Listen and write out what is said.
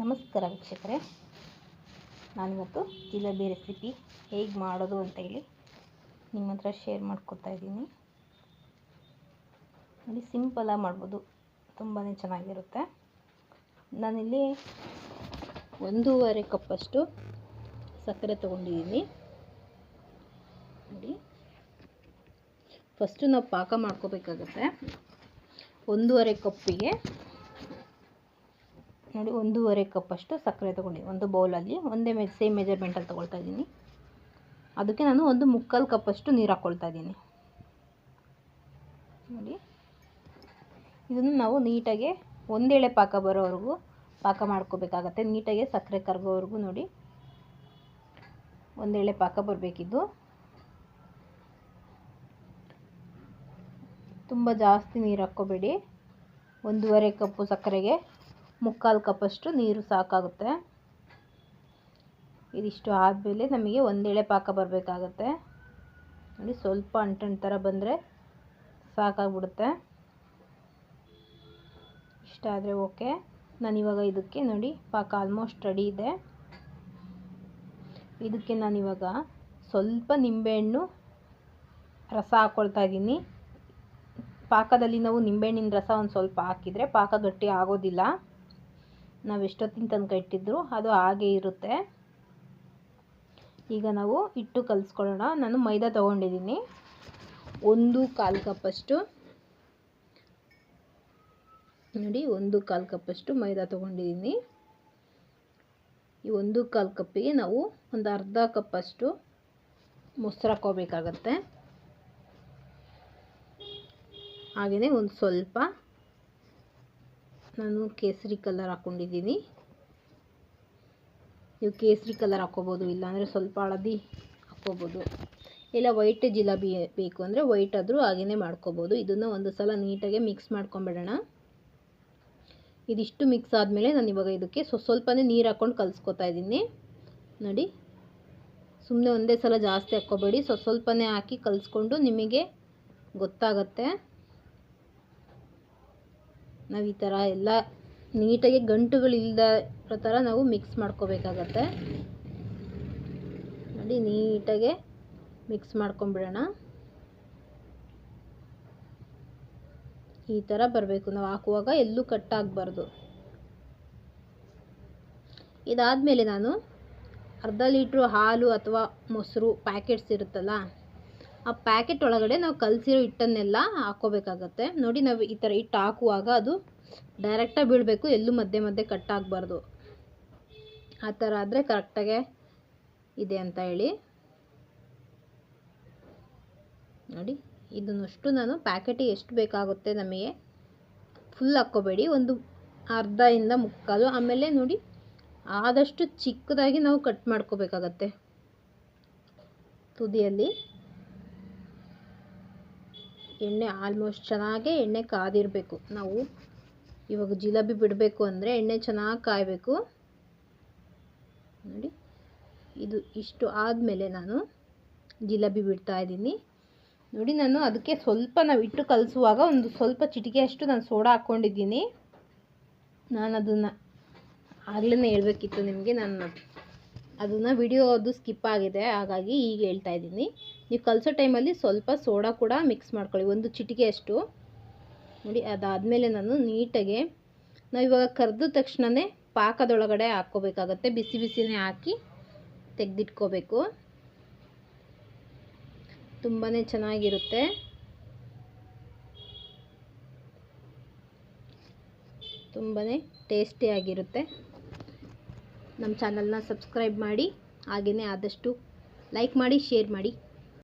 ನಮಸ್ಕಾರ ವೀಕ್ಷಕರೇ, ನಾನಿವತ್ತು ಜಿಲೇಬಿ ರೆಸಿಪಿ ಹೇಗೆ ಮಾಡೋದು ಅಂತ ಹೇಳಿ ನಿಮ್ಮ ಹತ್ರ ಶೇರ್ ಮಾಡ್ಕೊತಾ ಇದ್ದೀನಿ. ನೋಡಿ, ಸಿಂಪಲಾಗಿ ಮಾಡ್ಬೋದು, ತುಂಬಾ ಚೆನ್ನಾಗಿರುತ್ತೆ. ನಾನಿಲ್ಲಿ 1.5 ಕಪ್ಪಷ್ಟು ಸಕ್ಕರೆ ತೊಗೊಂಡಿದ್ದೀನಿ. ನೋಡಿ, ಫಸ್ಟು ನಾವು ಪಾಕ ಮಾಡ್ಕೋಬೇಕಾಗತ್ತೆ. 1.5 ಕಪ್ಪಿಗೆ ನೋಡಿ 1.5 ಕಪ್ಪಷ್ಟು ಸಕ್ಕರೆ ತೊಗೊಂಡಿದ್ದೀನಿ. ಒಂದು ಬೌಲಲ್ಲಿ ಒಂದೇ ಸೇಮ್ ಮೆಜರ್ಮೆಂಟಲ್ಲಿ ತೊಗೊಳ್ತಾ ಇದ್ದೀನಿ. ಅದಕ್ಕೆ ನಾನು 1/4 ಕಪ್ಪಷ್ಟು ನೀರು ಹಾಕ್ಕೊಳ್ತಾ ಇದ್ದೀನಿ. ನೋಡಿ, ಇದನ್ನು ನಾವು ನೀಟಾಗಿ ಒಂದೇಳೆ ಪಾಕ ಬರೋವರೆಗೂ ಪಾಕ ಮಾಡ್ಕೋಬೇಕಾಗತ್ತೆ. ನೀಟಾಗಿ ಸಕ್ಕರೆ ಕರಗೋವರೆಗೂ ನೋಡಿ, ಒಂದೇಳೆ ಪಾಕ ಬರಬೇಕಿದ್ದು. ತುಂಬ ಜಾಸ್ತಿ ನೀರು ಹಾಕ್ಕೋಬೇಡಿ. 1.5 ಕಪ್ಪು ಸಕ್ಕರೆಗೆ 3/4 ಕಪ್ಪಷ್ಟು ನೀರು ಸಾಕಾಗುತ್ತೆ. ಇದಿಷ್ಟು ಆದಮೇಲೆ ನಮಗೆ ಒಂದೇಳೆ ಪಾಕ ಬರಬೇಕಾಗತ್ತೆ. ನೋಡಿ, ಸ್ವಲ್ಪ ಅಂಟು ಥರ ಬಂದರೆ ಸಾಕಾಗ್ಬಿಡುತ್ತೆ. ಇಷ್ಟ ಆದರೆ ಓಕೆ. ನಾನಿವಾಗ ಇದಕ್ಕೆ ನೋಡಿ, ಪಾಕ ಆಲ್ಮೋಸ್ಟ್ ರೆಡಿ ಇದೆ. ಇದಕ್ಕೆ ನಾನಿವಾಗ ಸ್ವಲ್ಪ ನಿಂಬೆಹಣ್ಣು ರಸ ಹಾಕ್ಕೊಳ್ತಾ ಇದ್ದೀನಿ. ಪಾಕದಲ್ಲಿ ನಾವು ನಿಂಬೆಹಣ್ಣಿನ ರಸ ಒಂದು ಸ್ವಲ್ಪ ಹಾಕಿದರೆ ಪಾಕ ಗಟ್ಟಿ ಆಗೋದಿಲ್ಲ. ನಾವು ಎಷ್ಟೊತ್ತಿನ ತನಕ ಇಟ್ಟಿದ್ರು ಅದು ಹಾಗೆ ಇರುತ್ತೆ. ಈಗ ನಾವು ಹಿಟ್ಟು ಕಲಿಸ್ಕೊಳ್ಳೋಣ. ನಾನು ಮೈದಾ ತೊಗೊಂಡಿದ್ದೀನಿ. 1/4 ಕಪ್ಪಷ್ಟು ನೋಡಿ, 1/4 ಕಪ್ಪಷ್ಟು ಮೈದಾ ತೊಗೊಂಡಿದ್ದೀನಿ. ಈ 1/4 ಕಪ್ಪಿಗೆ ನಾವು ಒಂದು ಅರ್ಧ ಕಪ್ಪಷ್ಟು ಮೊಸರು ಹಾಕ್ಕೋಬೇಕಾಗತ್ತೆ. ಹಾಗೆಯೇ ಒಂದು ಸ್ವಲ್ಪ ನಾನು ಕೇಸರಿ ಕಲರ್ ಹಾಕ್ಕೊಂಡಿದ್ದೀನಿ. ನೀವು ಕೇಸರಿ ಕಲರ್ ಹಾಕ್ಕೋಬೋದು, ಇಲ್ಲಾಂದರೆ ಸ್ವಲ್ಪ ಹಳದಿ ಹಾಕ್ಕೋಬೋದು. ಇಲ್ಲ ವೈಟ್ ಜಿಲೇಬಿ ಬೇಕು ಅಂದರೆ ವೈಟ್ ಆದರೂ ಹಾಗೆಯೇ ಮಾಡ್ಕೋಬೋದು. ಇದನ್ನು ಒಂದು ಸಲ ನೀಟಾಗಿ ಮಿಕ್ಸ್ ಮಾಡ್ಕೊಂಬಿಡೋಣ. ಇದಿಷ್ಟು ಮಿಕ್ಸ್ ಆದಮೇಲೆ ನಾನು ಇವಾಗ ಇದಕ್ಕೆ ಸ್ವಲ್ಪನೇ ನೀರು ಹಾಕ್ಕೊಂಡು ಕಲಿಸ್ಕೊತಾ ಇದ್ದೀನಿ. ನೋಡಿ, ಸುಮ್ಮನೆ ಒಂದೇ ಸಲ ಜಾಸ್ತಿ ಹಾಕ್ಕೋಬೇಡಿ, ಸ್ವಲ್ಪನೇ ಹಾಕಿ ಕಲಿಸ್ಕೊಂಡು ನಿಮಗೆ ಗೊತ್ತಾಗತ್ತೆ. ನಾವು ಈ ಥರ ಎಲ್ಲ ನೀಟಾಗಿ ಗಂಟುಗಳಿಲ್ಲದ ಪ್ರಕಾರ ನಾವು ಮಿಕ್ಸ್ ಮಾಡ್ಕೋಬೇಕಾಗತ್ತೆ. ನೋಡಿ, ನೀಟಾಗೆ ಮಿಕ್ಸ್ ಮಾಡ್ಕೊಂಬಿಡೋಣ. ಈ ಥರ ಬರಬೇಕು. ನಾವು ಹಾಕುವಾಗ ಎಲ್ಲೂ ಕಟ್ಟಾಗಬಾರ್ದು. ಇದಾದಮೇಲೆ ನಾನು ಅರ್ಧ ಲೀಟ್ರು ಹಾಲು ಅಥವಾ ಮೊಸರು ಪ್ಯಾಕೆಟ್ಸ್ ಇರುತ್ತಲ್ಲ, ಆ ಪ್ಯಾಕೆಟ್ ಒಳಗಡೆ ನಾವು ಕಲಸಿರೋ ಹಿಟ್ಟನ್ನೆಲ್ಲ ಹಾಕ್ಕೋಬೇಕಾಗತ್ತೆ. ನೋಡಿ, ನಾವು ಈ ಥರ ಹಿಟ್ಟು ಹಾಕುವಾಗ ಅದು ಡೈರೆಕ್ಟಾಗಿ ಬೀಳಬೇಕು, ಎಲ್ಲೂ ಮಧ್ಯೆ ಮಧ್ಯೆ ಕಟ್ಟಾಗಬಾರ್ದು. ಆ ಥರ ಆದರೆ ಕರೆಕ್ಟಾಗೆ ಇದೆ ಅಂತ ಹೇಳಿ. ನೋಡಿ, ಇದನ್ನಷ್ಟು ನಾನು ಪ್ಯಾಕೆಟಿಗೆ ಎಷ್ಟು ಬೇಕಾಗುತ್ತೆ ನಮಗೆ ಫುಲ್ ಹಾಕ್ಕೋಬೇಡಿ, ಒಂದು ಅರ್ಧದಿಂದ 3/4. ಆಮೇಲೆ ನೋಡಿ, ಆದಷ್ಟು ಚಿಕ್ಕದಾಗಿ ನಾವು ಕಟ್ ಮಾಡ್ಕೋಬೇಕಾಗತ್ತೆ. ತುದಿಯಲ್ಲಿ ಎಣ್ಣೆ ಆಲ್ಮೋಸ್ಟ್ ಚೆನ್ನಾಗೇ ಎಣ್ಣೆ ಕಾದಿರಬೇಕು. ನಾವು ಇವಾಗ ಜಿಲೇಬಿ ಬಿಡಬೇಕು ಅಂದರೆ ಎಣ್ಣೆ ಚೆನ್ನಾಗಿ ಕಾಯಬೇಕು. ನೋಡಿ, ಇದು ಇಷ್ಟು ಆದಮೇಲೆ ನಾನು ಜಿಲೇಬಿ ಬಿಡ್ತಾ ಇದ್ದೀನಿ. ನೋಡಿ, ನಾನು ಅದಕ್ಕೆ ಸ್ವಲ್ಪ ನಾವು ಹಿಟ್ಟು ಕಲಿಸುವಾಗ ಒಂದು ಸ್ವಲ್ಪ ಚಿಟಿಕೆಯಷ್ಟು ನಾನು ಸೋಡಾ ಹಾಕ್ಕೊಂಡಿದ್ದೀನಿ. ನಾನು ಅದನ್ನು ಆಗಲೇ ಹೇಳಬೇಕಿತ್ತು ನಿಮಗೆ, ನಾನು ಅದನ್ನು ವಿಡಿಯೋ ಅದು ಸ್ಕಿಪ್ ಆಗಿದೆ, ಹಾಗಾಗಿ ಈಗ ಹೇಳ್ತಾ ಇದ್ದೀನಿ. ನೀವು ಕಲಿಸೋ ಟೈಮಲ್ಲಿ ಸ್ವಲ್ಪ ಸೋಡಾ ಕೂಡ ಮಿಕ್ಸ್ ಮಾಡ್ಕೊಳ್ಳಿ, ಒಂದು ಚಿಟಿಕೆಯಷ್ಟು. ನೋಡಿ, ಅದಾದಮೇಲೆ ನಾನು ನೀಟಾಗಿ ನಾವು ಇವಾಗ ಕರೆದ ತಕ್ಷಣವೇ ಪಾಕದೊಳಗಡೆ ಹಾಕ್ಕೋಬೇಕಾಗತ್ತೆ. ಬಿಸಿ ಬಿಸಿನೇ ಹಾಕಿ ತೆಗೆದಿಟ್ಕೋಬೇಕು. ತುಂಬಾ ಚೆನ್ನಾಗಿರುತ್ತೆ. ತುಂಬಾ ಟೇಸ್ಟಿಯಾಗಿರುತ್ತೆ. ನಮ್ಮ ಚಾನಲ್ನ ಸಬ್ಸ್ಕ್ರೈಬ್ ಮಾಡಿ, ಹಾಗೆಯೇ ಆದಷ್ಟು ಲೈಕ್ ಮಾಡಿ, ಶೇರ್ ಮಾಡಿ.